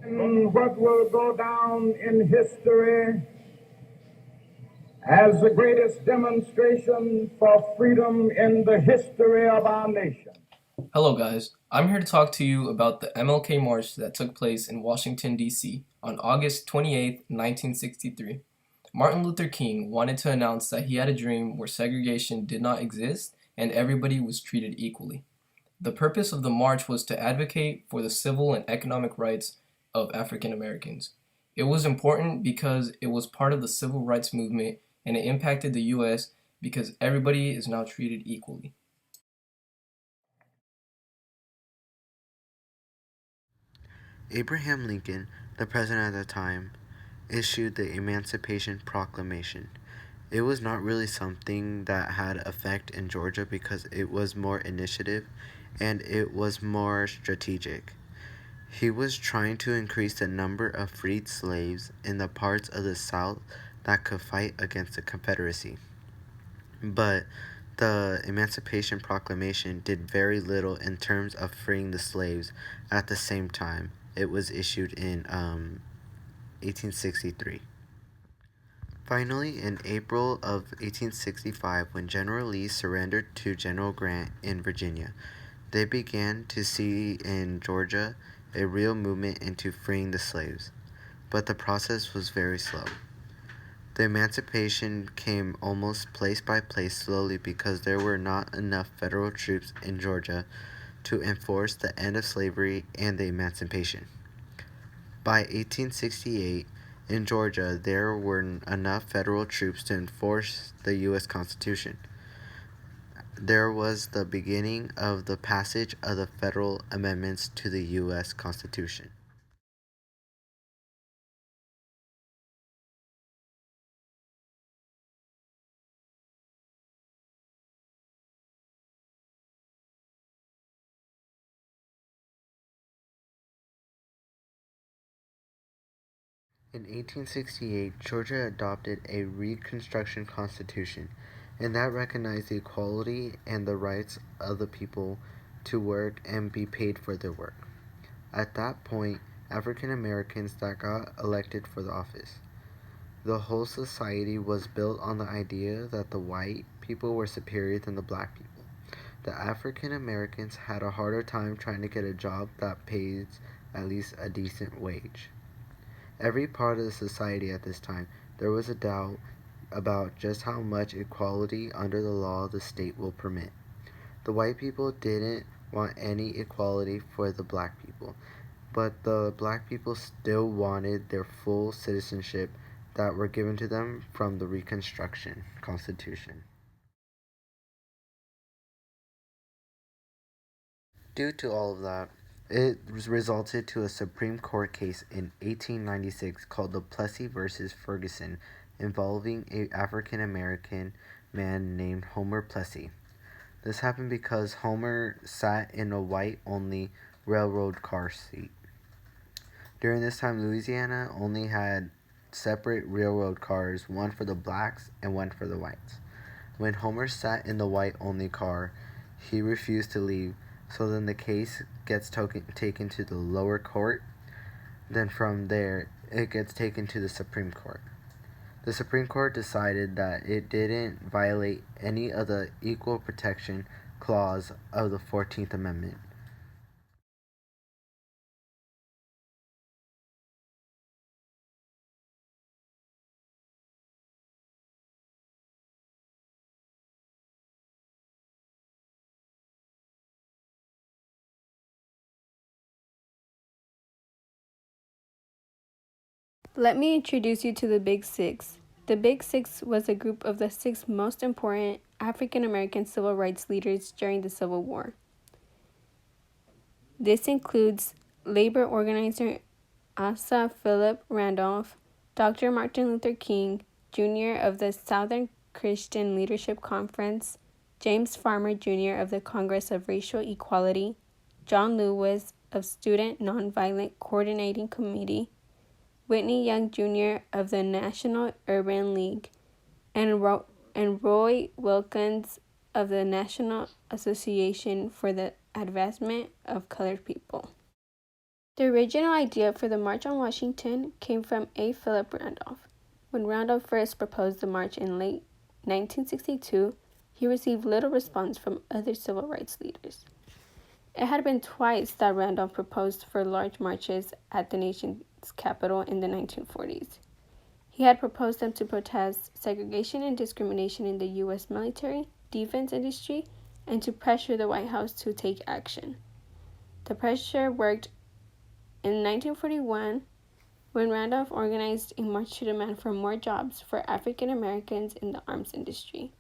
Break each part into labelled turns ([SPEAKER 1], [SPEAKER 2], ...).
[SPEAKER 1] In what will go down in history as the greatest demonstration for freedom in the history of our nation.
[SPEAKER 2] Hello, guys. I'm here to talk to you about the MLK March that took place in Washington, D.C. on August 28, 1963. Martin Luther King wanted to announce that he had a dream where segregation did not exist and everybody was treated equally. The purpose of the march was to advocate for the civil and economic rights of African Americans. It was important because it was part of the civil rights movement and it impacted the U.S. because everybody is now treated equally.
[SPEAKER 3] Abraham Lincoln, the president at the time, issued the Emancipation Proclamation. It was not really something that had effect in Georgia because it was more initiative and it was more strategic. He was trying to increase the number of freed slaves in the parts of the South that could fight against the Confederacy. But the Emancipation Proclamation did very little in terms of freeing the slaves at the same time. It was issued in 1863. Finally, in April of 1865, when General Lee surrendered to General Grant in Virginia, they began to see in Georgia a real movement into freeing the slaves. But the process was very slow. The emancipation came almost place by place slowly because there were not enough federal troops in Georgia to enforce the end of slavery and the emancipation. By 1868, in Georgia, there were enough federal troops to enforce the U.S. Constitution. There was the beginning of the passage of the federal amendments to the U.S. Constitution. In 1868, Georgia adopted a Reconstruction Constitution, and that recognized the equality and the rights of the people to work and be paid for their work. At that point, African Americans that got elected for the office. The whole society was built on the idea that the white people were superior than the black people. The African Americans had a harder time trying to get a job that pays at least a decent wage. Every part of the society at this time, there was a doubt about just how much equality under the law the state will permit. The white people didn't want any equality for the black people, but the black people still wanted their full citizenship that were given to them from the Reconstruction Constitution. Due to all of that, it resulted to a Supreme Court case in 1896 called the Plessy versus Ferguson, involving an African American man named Homer Plessy. This happened because Homer sat in a white-only railroad car seat. During this time, Louisiana only had separate railroad cars, one for the blacks and one for the whites. When Homer sat in the white-only car, he refused to leave, so then the case gets taken to the lower court. Then from there, it gets taken to the Supreme Court. The Supreme Court decided that it didn't violate any of the Equal Protection Clause of the 14th Amendment.
[SPEAKER 4] Let me introduce you to the Big Six. The Big Six was a group of the six most important African American civil rights leaders during the Civil War. This includes labor organizer Asa Philip Randolph, Dr. Martin Luther King Jr. of the Southern Christian Leadership Conference, James Farmer Jr. of the Congress of Racial Equality, John Lewis of Student Nonviolent Coordinating Committee, Whitney Young Jr. of the National Urban League, and Roy Wilkins of the National Association for the Advancement of Colored People. The original idea for the March on Washington came from A. Philip Randolph. When Randolph first proposed the march in late 1962, he received little response from other civil rights leaders. It had been twice that Randolph proposed for large marches at the nation's capital in the 1940s. He had proposed them to protest segregation and discrimination in the U.S. military, defense industry, and to pressure the White House to take action. The pressure worked. In 1941, when Randolph organized a march to demand for more jobs for African Americans in the arms industry.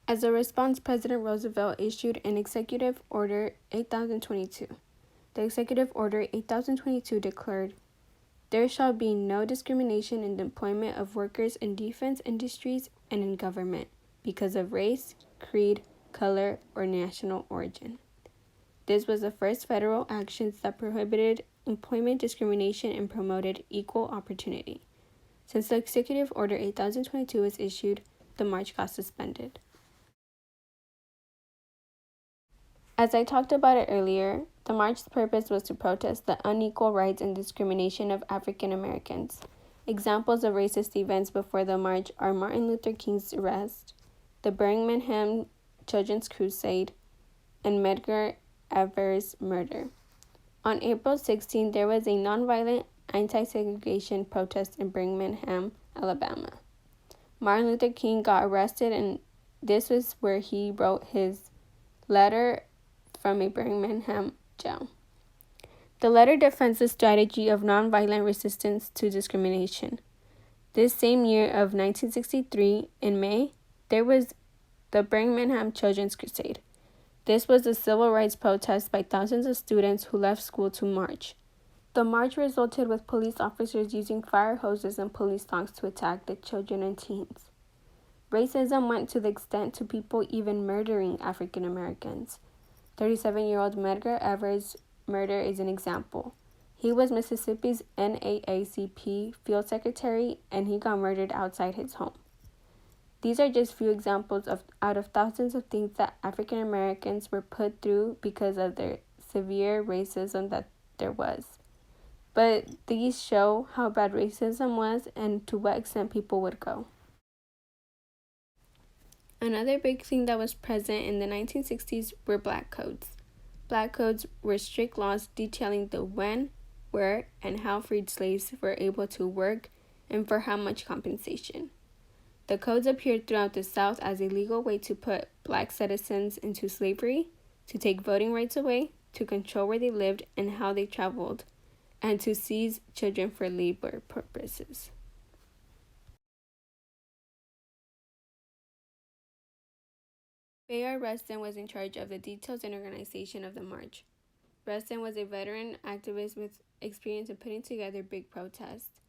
[SPEAKER 4] As a response, President Roosevelt issued an Executive Order 8022. The Executive Order 8022 declared, "There shall be no discrimination in the employment of workers in defense industries and in government because of race, creed, color, or national origin." This was the first federal action that prohibited employment discrimination and promoted equal opportunity. Since the Executive Order 8022 was issued, the march got suspended. As I talked about it earlier, the march's purpose was to protest the unequal rights and discrimination of African Americans. Examples of racist events before the march are Martin Luther King's arrest, the Birmingham Children's Crusade, and Medgar Evers' murder. On April 16, there was a nonviolent anti-segregation protest in Birmingham, Alabama. Martin Luther King got arrested, and this was where he wrote his letter from a Birmingham jail. The letter defends the strategy of nonviolent resistance to discrimination. This same year of 1963, in May, there was the Birmingham Children's Crusade. This was a civil rights protest by thousands of students who left school to march. The march resulted with police officers using fire hoses and police dogs to attack the children and teens. Racism went to the extent to people even murdering African Americans. 37-year-old Medgar Evers' murder is an example. He was Mississippi's NAACP field secretary, and he got murdered outside his home. These are just few examples out of thousands of things that African Americans were put through because of their severe racism that there was. But these show how bad racism was and to what extent people would go. Another big thing that was present in the 1960s were black codes. Black codes were strict laws detailing the when, where, and how freed slaves were able to work and for how much compensation. The codes appeared throughout the South as a legal way to put black citizens into slavery, to take voting rights away, to control where they lived and how they traveled, and to seize children for labor purposes. Bayard Rustin was in charge of the details and organization of the march. Rustin was a veteran activist with experience in putting together big protests.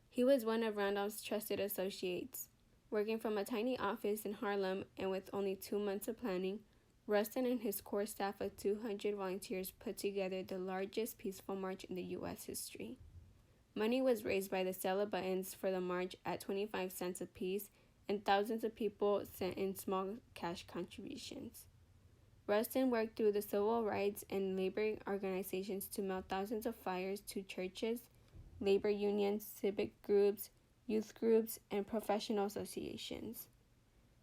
[SPEAKER 4] He was one of Randolph's trusted associates. Working from a tiny office in Harlem and with only 2 months of planning, Rustin and his core staff of 200 volunteers put together the largest peaceful march in the U.S. history. Money was raised by the sale of buttons for the march at 25 cents apiece, and thousands of people sent in small cash contributions. Rustin worked through the civil rights and labor organizations to mail thousands of flyers to churches, labor unions, civic groups, youth groups, and professional associations.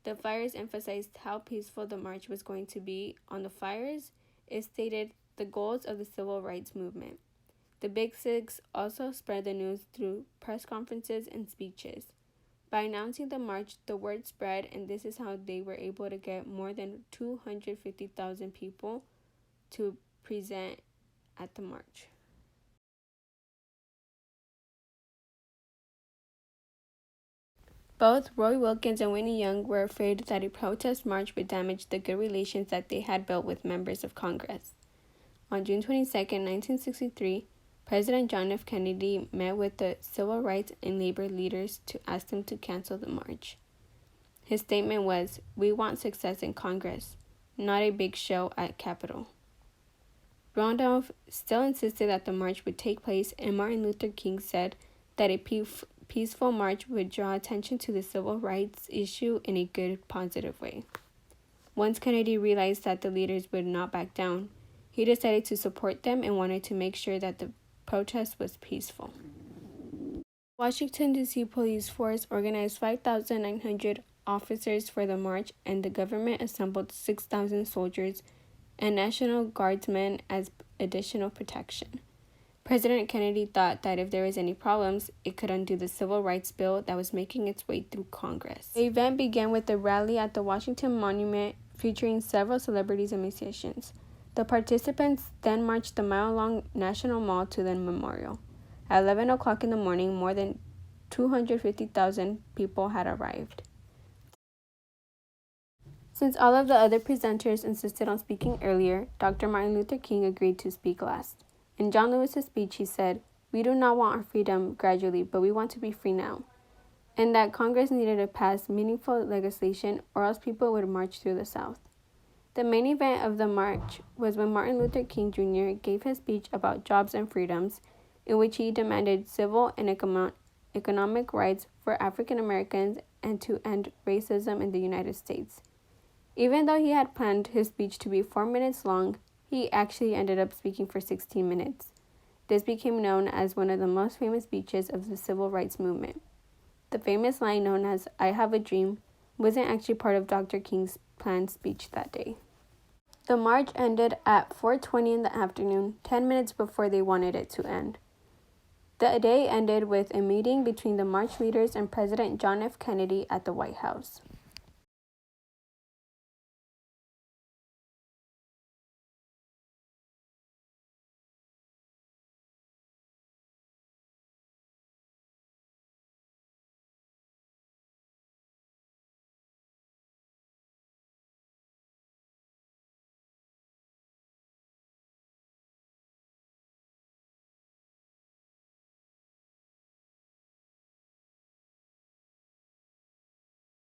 [SPEAKER 4] The flyers emphasized how peaceful the march was going to be. On the flyers, it stated the goals of the civil rights movement. The Big Six also spread the news through press conferences and speeches. By announcing the march, the word spread, and this is how they were able to get more than 250,000 people to present at the march. Both Roy Wilkins and Whitney Young were afraid that a protest march would damage the good relations that they had built with members of Congress. On June 22, 1963, President John F. Kennedy met with the civil rights and labor leaders to ask them to cancel the march. His statement was, "We want success in Congress, not a big show at Capitol." Randolph still insisted that the march would take place, and Martin Luther King said that a peaceful march would draw attention to the civil rights issue in a good, positive way. Once Kennedy realized that the leaders would not back down, he decided to support them and wanted to make sure that the protest was peaceful. Washington, D.C. police force organized 5,900 officers for the march, and the government assembled 6,000 soldiers and National Guardsmen as additional protection. President Kennedy thought that if there was any problems, it could undo the civil rights bill that was making its way through Congress. The event began with a rally at the Washington Monument featuring several celebrities and musicians. The participants then marched the mile-long National Mall to the memorial. At 11 o'clock in the morning, more than 250,000 people had arrived. Since all of the other presenters insisted on speaking earlier, Dr. Martin Luther King agreed to speak last. In John Lewis's speech, he said, "We do not want our freedom gradually, but we want to be free now," and that Congress needed to pass meaningful legislation or else people would march through the South. The main event of the march was when Martin Luther King Jr. gave his speech about jobs and freedoms, in which he demanded civil and economic rights for African Americans and to end racism in the United States. Even though he had planned his speech to be 4 minutes long, he actually ended up speaking for 16 minutes. This became known as one of the most famous speeches of the civil rights movement. The famous line known as "I have a dream" wasn't actually part of Dr. King's planned speech that day. The march ended at 4:20 in the afternoon, 10 minutes before they wanted it to end. The day ended with a meeting between the march leaders and President John F. Kennedy at the White House.